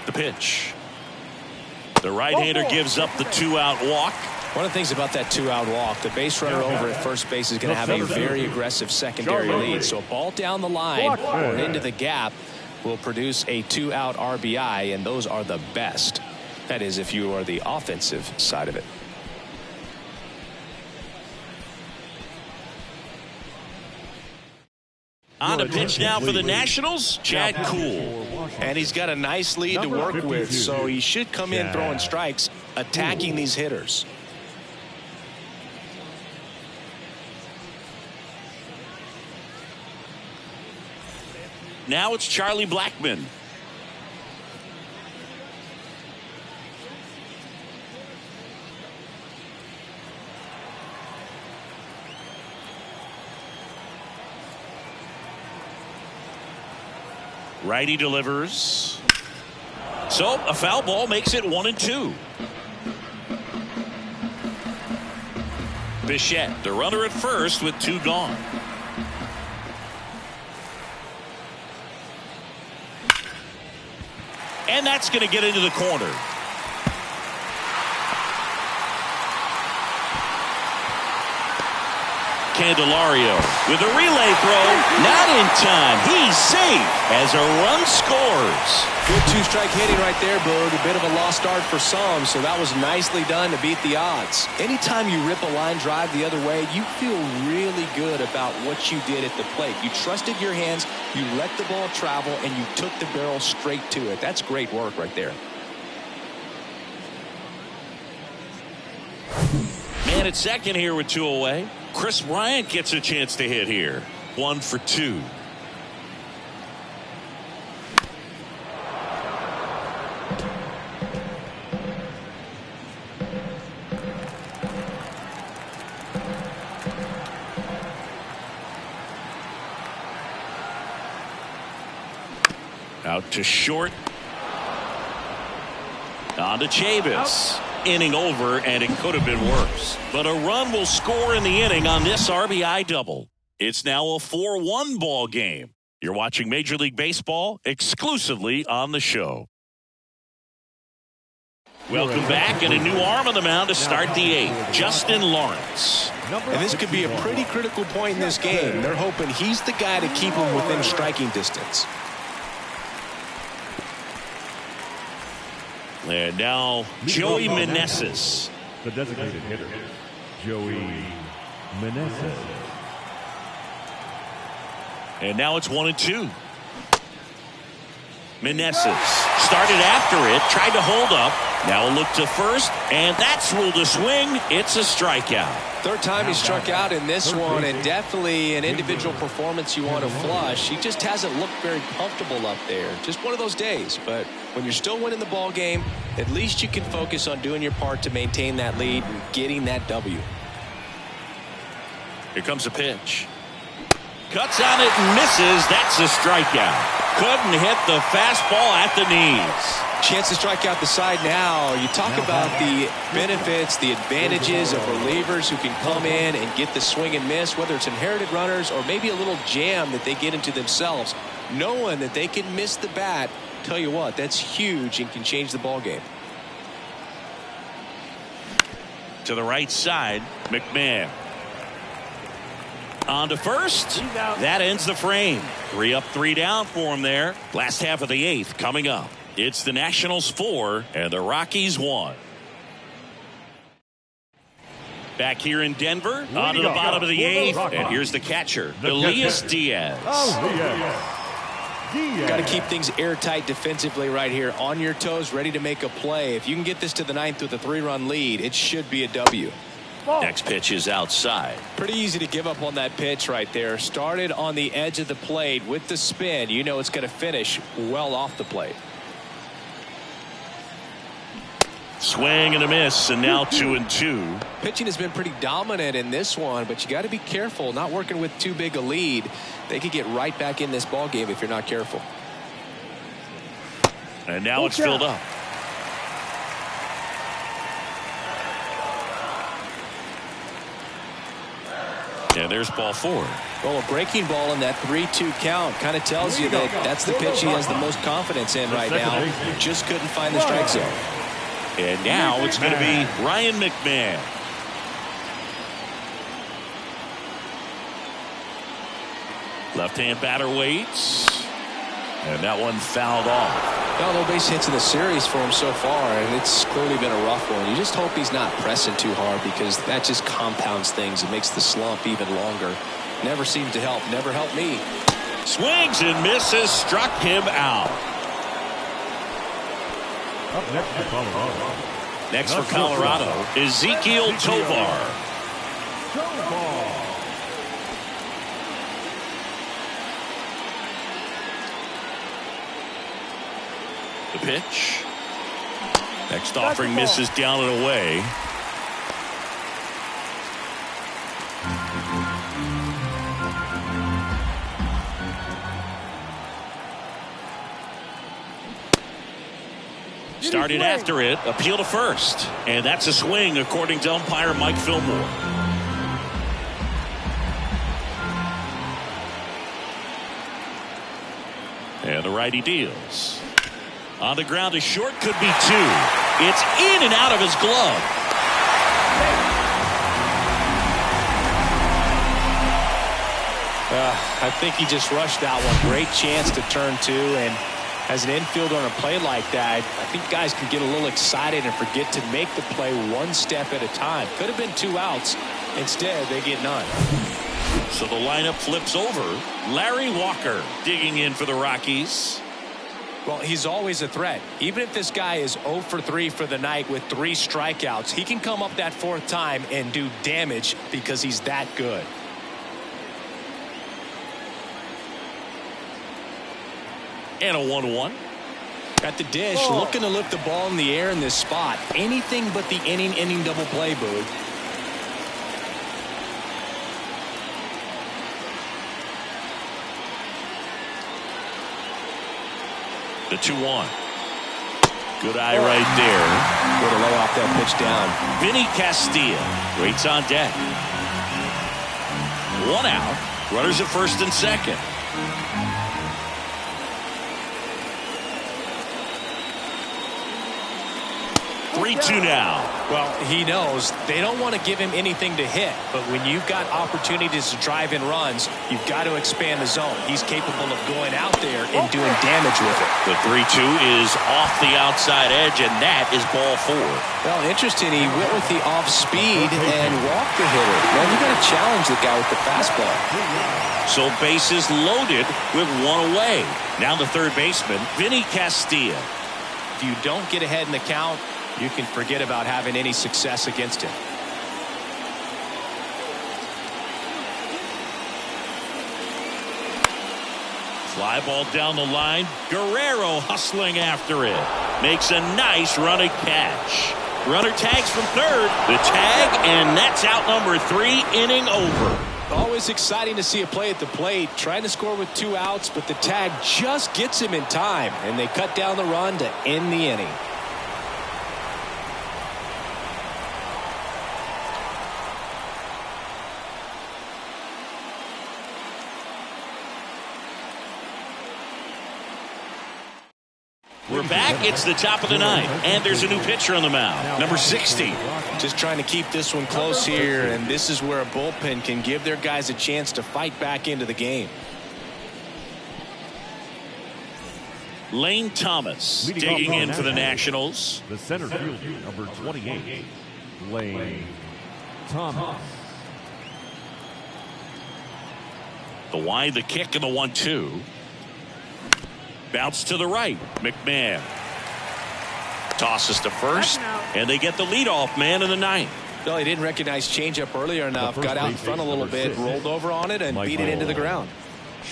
The pitch. The right-hander gives up the 2-out walk. One of the things about that 2-out walk, the base runner over at first base is going to have a very aggressive secondary lead. So a ball down the line or into the gap will produce a 2-out RBI, and those are the best. That is, if you are the offensive side of it. On the pitch now for the Nationals, Chad Kuhl. And he's got a nice lead to work with, so he should come in throwing strikes, attacking these hitters. Now it's Charlie Blackmon. Righty delivers. So a foul ball makes it 1-2. Bichette, the runner at first with 2 gone. And that's going to get into the corner. Candelario with a relay throw. Not in time. He's safe as a run scores. Good 2-strike hitting right there, Boog. A bit of a lost start for some, so that was nicely done to beat the odds. Anytime you rip a line drive the other way, you feel really good about what you did at the plate. You trusted your hands, you let the ball travel, and you took the barrel straight to it. That's great work right there. Man at second here with 2 away. Chris Bryant gets a chance to hit here. 1 for 2. Out to short. On to Chavis. Inning over, and it could have been worse. But a run will score in the inning on this RBI double. It's now a 4-1 ball game. You're watching Major League Baseball exclusively on the show. Welcome back, and a new arm on the mound to start the 8th, Justin Lawrence. And this could be a pretty critical point in this game. They're hoping he's the guy to keep them within striking distance. And now Joey Meneses. The designated hitter, Joey Meneses. And now it's 1-2. Meneses started after it, tried to hold up. Now a look to first, and that's ruled a swing. It's a strikeout. Third time he struck out in this one, and definitely an individual performance you want to flush. He just hasn't looked very comfortable up there. Just one of those days. But when you're still winning the ball game, at least you can focus on doing your part to maintain that lead and getting that W. Here comes a pitch. Cuts on it and misses. That's a strikeout. Couldn't hit the fastball at the knees. Chance to strike out the side now. You talk about the benefits, the advantages of relievers who can come in and get the swing and miss, whether it's inherited runners or maybe a little jam that they get into themselves. Knowing that they can miss the bat, tell you what, that's huge and can change the ball game. To the right side, McMahon. On to first. That ends the frame. 3 up, 3 down for him there. Last half of the 8th coming up. It's the Nationals 4 and the Rockies 1. Back here in Denver, on to the bottom of the 8th. And here's the catcher, Elias Diaz. Got to keep things airtight defensively right here. On your toes, ready to make a play. If you can get this to the 9th with a 3-run lead, it should be a W. Next pitch is outside. Pretty easy to give up on that pitch right there. Started on the edge of the plate with the spin. You know it's going to finish well off the plate. Swing and a miss, and now 2-2. Pitching has been pretty dominant in this one, but you got to be careful. Not working with too big a lead. They could get right back in this ball game if you're not careful. And now it's filled up. And there's ball 4. Well, a breaking ball in that 3-2 count kind of tells you that that's the pitch he has the most confidence in right now. Just couldn't find the strike zone. And now it's going to be Ryan McMahon. Left-hand batter waits. And that one fouled off. Well, no base hits in the series for him so far, and it's clearly been a rough one. You just hope he's not pressing too hard because that just compounds things. It makes the slump even longer. Never seemed to help. Never helped me. Swings and misses. Struck him out. Up next for Colorado. Next for Colorado, Ezequiel Tovar. The pitch. Next offering misses down and away. Started after it, appeal to first. And that's a swing according to umpire Mike Fillmore. And the righty deals. On the ground, a short could be two. It's in and out of his glove. I think he just rushed that one. Great chance to turn two, and as an infielder on a play like that, I think guys can get a little excited and forget to make the play one step at a time. Could have been 2 outs. Instead, they get none. So the lineup flips over. Larry Walker digging in for the Rockies. Well, he's always a threat. Even if this guy is 0 for 3 for the night with 3 strikeouts, he can come up that 4th time and do damage because he's that good. And a 1-1. At the dish, looking to lift the ball in the air in this spot. Anything but the inning double play, Boog. The 2-1. Good eye right there. Way to lay off that pitch down. Vinny Castilla waits on deck. 1 out. Runners at first and second. 3-2 now. Well, he knows they don't want to give him anything to hit, but when you've got opportunities to drive in runs, you've got to expand the zone. He's capable of going out there and doing damage with it. The 3-2 is off the outside edge, and that is ball 4. Well, interesting. He went with the off speed and walked the hitter. Well, you got to challenge the guy with the fastball. So bases loaded with 1 away. Now the third baseman, Vinny Castilla. If you don't get ahead in the count, you can forget about having any success against him. Fly ball down the line. Guerrero hustling after it. Makes a nice running catch. Runner tags from third. The tag, and that's out number 3, inning over. Always exciting to see a play at the plate. Trying to score with 2 outs, but the tag just gets him in time, and they cut down the run to end the inning. We're back. It's the top of the 9th, and there's a new pitcher on the mound. Number 60. Just trying to keep this one close here, and this is where a bullpen can give their guys a chance to fight back into the game. Lane Thomas digging in for the Nationals. The center fielder, number 28, Lane Thomas. The wide, the kick, and the 1-2. Bounce to the right. McMahon tosses to first, and they get the leadoff man in the 9th. Well, he didn't recognize changeup earlier enough. Got out in front a little bit, rolled over on it, and beat it into the ground.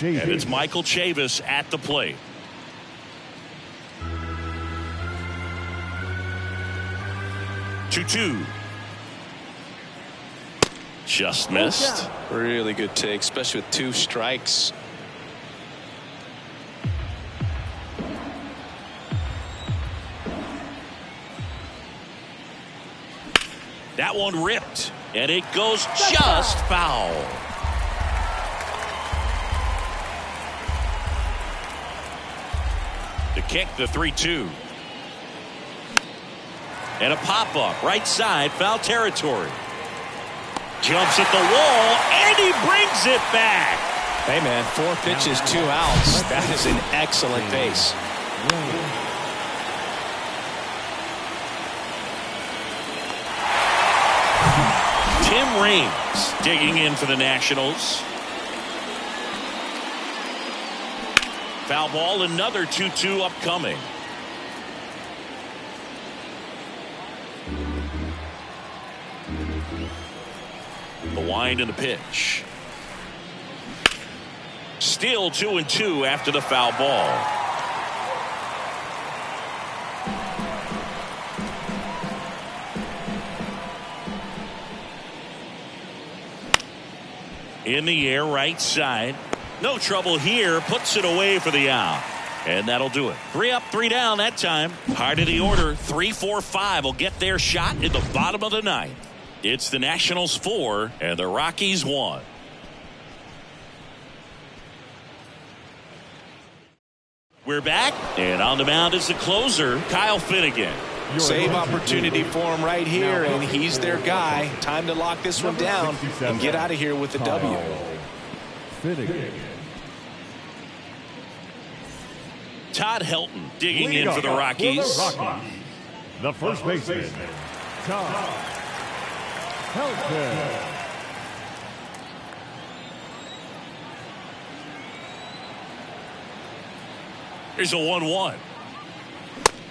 And it's Michael Chavis at the plate. Two. Just missed. Really good take, especially with 2 strikes. That one ripped, and it goes just foul. The kick, the 3-2. And a pop-up, right side, foul territory. Jumps at the wall, and he brings it back. Hey, man, 4 pitches, 2 outs. That is an excellent base. Tim Raines digging in for the Nationals. Foul ball, another 2-2 upcoming. The wind and the pitch. Still 2-2 after the foul ball. In the air, right side. No trouble here. Puts it away for the out. And that'll do it. 3 up, 3 down that time. Heart of the order. 3, 4, 5 will get their shot in the bottom of the 9th. It's the Nationals 4 and the Rockies 1. We're back, and on the mound is the closer, Kyle Finnegan. Save opportunity for him right here, and he's their guy. Time to lock this one down and get out of here with the W. Finnegan. Todd Helton digging in for the Rockies. The first baseman, Todd Helton. Here's a 1-1.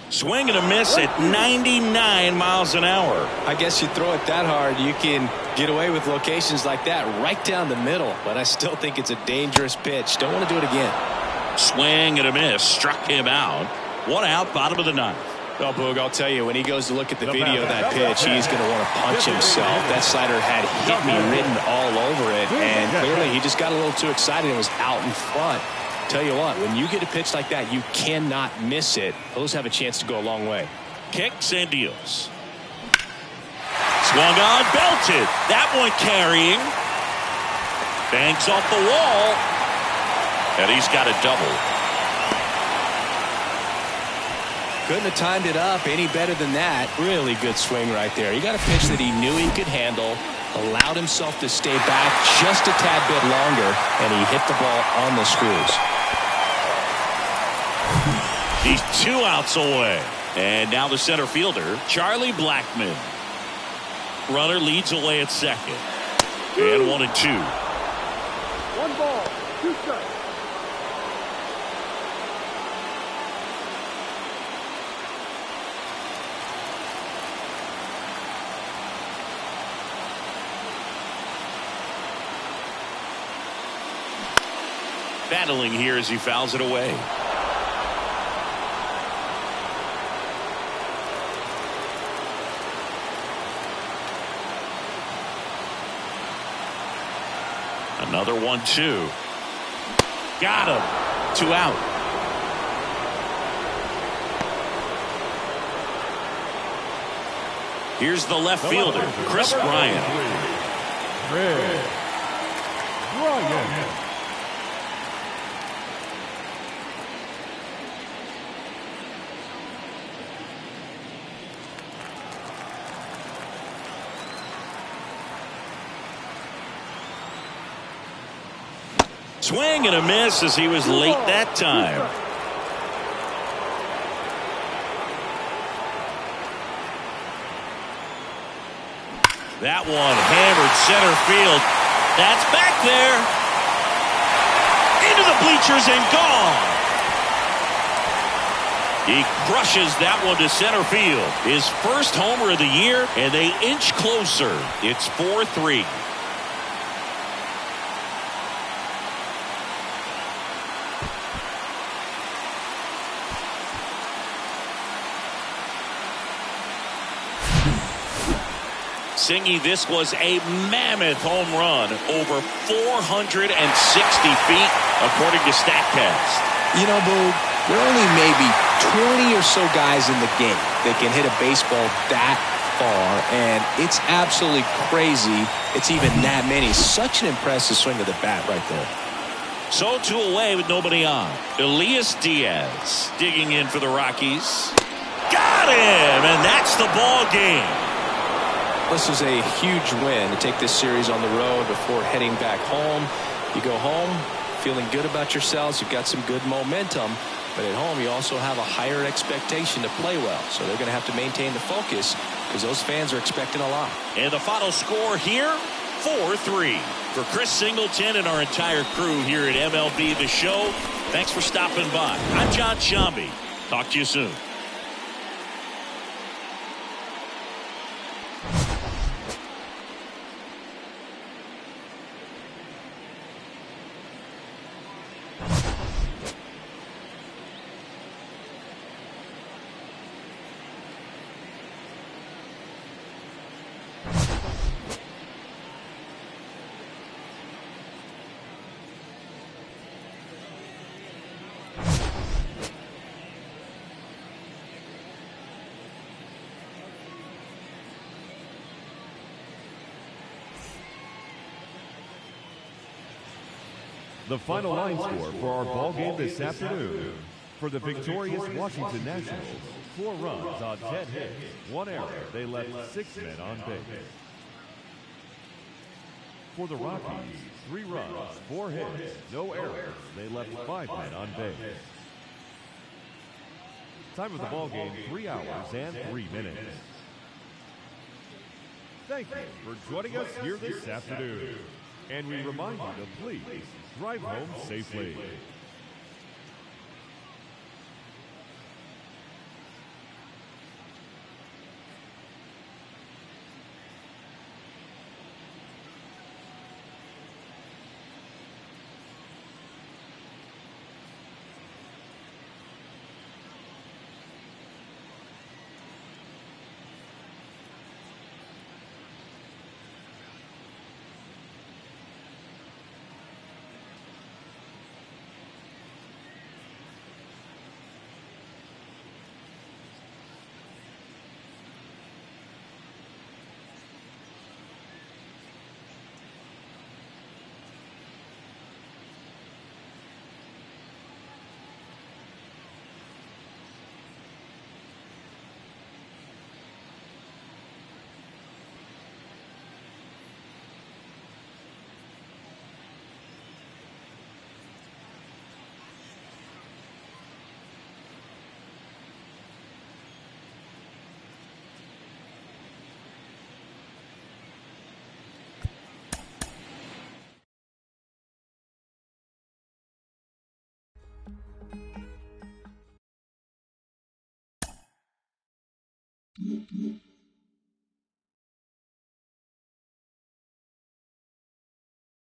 Swing and a miss at 99 miles an hour. I guess you throw it that hard, you can get away with locations like that right down the middle. But I still think it's a dangerous pitch. Don't want to do it again. Swing and a miss. Struck him out. 1 out, bottom of the ninth. Well, Boog, I'll tell you, when he goes to look at the video of that pitch, he's going to want to punch himself. That slider had hit me written all over it, and clearly he just got a little too excited and was out in front. Tell you what, when you get a pitch like that, you cannot miss it. Those have a chance to go a long way. Kicks and deals. Swung on, belted. That one carrying. Bangs off the wall. And he's got a double. Couldn't have timed it up any better than that. Really good swing right there. He got a pitch that he knew he could handle, allowed himself to stay back just a tad bit longer, and he hit the ball on the screws. He's 2 outs away. And now the center fielder, Charlie Blackmon. Runner leads away at second. And 1 and 2. 1 ball, 2 strikes. Battling here as he fouls it away. Another 1-2. Got him. 2 out. Here's the left fielder, Chris Bryant. Chris Bryant. Swing and a miss as he was late that time. That one hammered center field. That's back there. Into the bleachers and gone. He crushes that one to center field. His first homer of the year, and they inch closer. It's 4-3. Singy, this was a mammoth home run, over 460 feet, according to StatCast. You know, Boog, there are only maybe 20 or so guys in the game that can hit a baseball that far, and it's absolutely crazy it's even that many. Such an impressive swing of the bat right there. So 2 away with nobody on. Elias Diaz digging in for the Rockies. Got him, and that's the ball game. This is a huge win to take this series on the road before heading back home. You go home feeling good about yourselves. You've got some good momentum. But at home, you also have a higher expectation to play well. So they're going to have to maintain the focus because those fans are expecting a lot. And the final score here, 4-3. For Chris Singleton and our entire crew here at MLB The Show, thanks for stopping by. I'm John Shambi. Talk to you soon. The final line score for our ball game this afternoon. For the victorious Washington Nationals, 4 runs on 10 hits, 1 error, they left 6 men on base. For the Rockies, 3 runs, 4 hits, no errors, they left 5 men on base. Time of the ball game, 3 hours and 3 minutes. Thank you for joining us here this afternoon. And we remind you to please drive home safely.